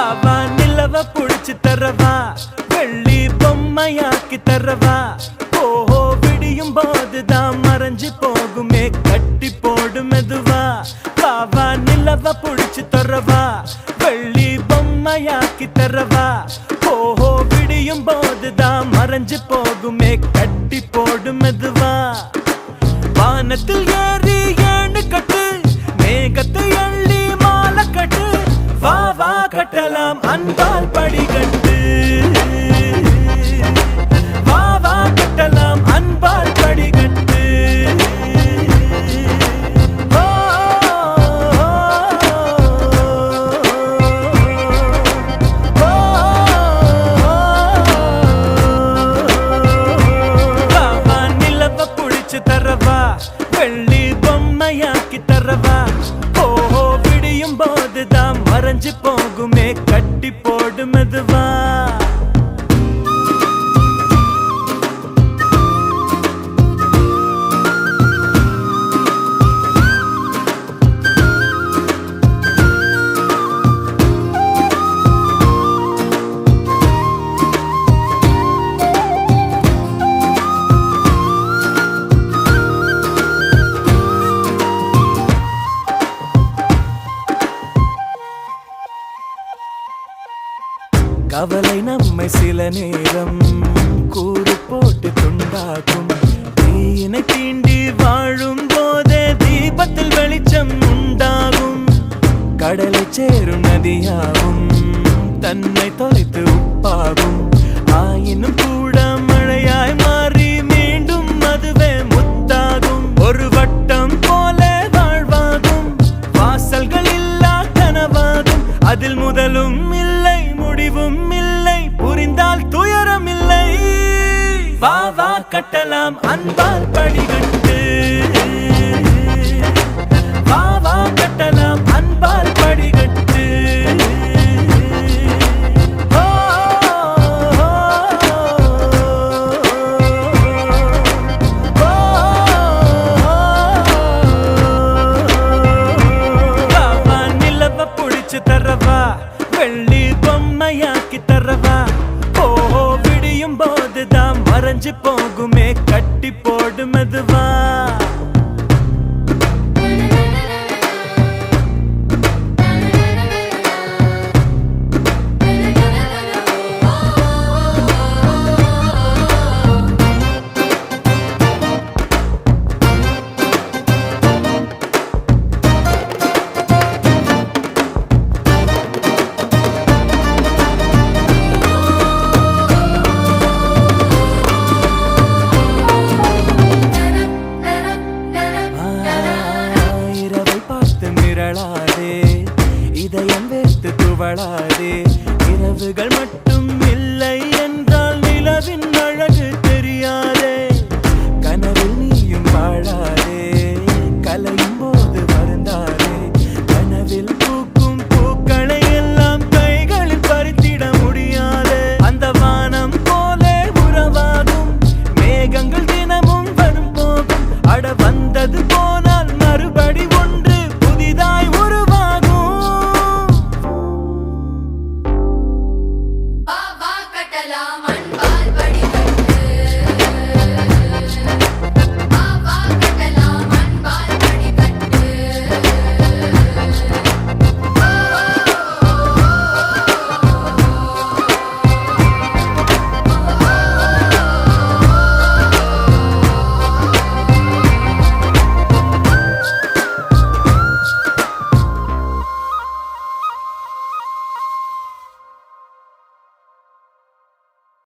வாவா நிலவ புடிச்சு தரவா வெள்ளி பொம்மையாக்கி தரவா ஓஹோ விடியும் போதுதான் மறைஞ்சு போகுமே கட்டி போடு மெதுவா வாவா நிலவ புடிச்சு தரவா வெள்ளி பொம்மையாக்கி தரவா ஓஹோ விடியும் போதுதான் மறைஞ்சு போகுமே கட்டி போடு மெதுவா வானத்தில் ஏறி ஏணு கட்டு மேகத்தை அள்ளி மாலை கட்டு வா வா கட்டலாம் அன்பால் படிகட்டு வா வா கட்டலாம் அன்பால் படிகட்டு வாவா நிலவ புடிச்சு தரவா வெள்ளி பொம்மையாக்கி தரவா ஓஹோ விடியும் போதுதான் மறைஞ்சு போகுமே கட்டி போடு மெதுவா கவலை நம்மை சில நேரம் கூறு போட்டு துண்டாக்கும் தீயினை தீண்டி வாழும் போதே தீபத்தில் வெளிச்சம் உண்டாகும் கடலை சேரும் நதியாகும் தன்னை தொலைத்து உப்பாகும் ஆயினும் கூட மழையாய் மாறி மீண்டும் அதுவே முத்தாகும் ஒரு வட்டம் போல வாழ்வாகும் வாசல்கள் இல்லா கனவாகும் அதில் முதலும் இல்லை முடிவும் இல்லை புரிந்தால் துயரம் இல்லை வா வா கட்டலாம் அன்பால் படிகட்டு வா வா கட்டலாம் அன்பால் படிகட்டு வாவா நிலவ புடிச்சு தரவா வெள்ளி பொம்மையாக்கி தரவா ஓஹோ விடியும் போதுதான் மறைஞ்சு போகுமே கட்டி போடு மெதுவா இதயம் வேர்த்து துவளாதே இரவுகள் மட்டும்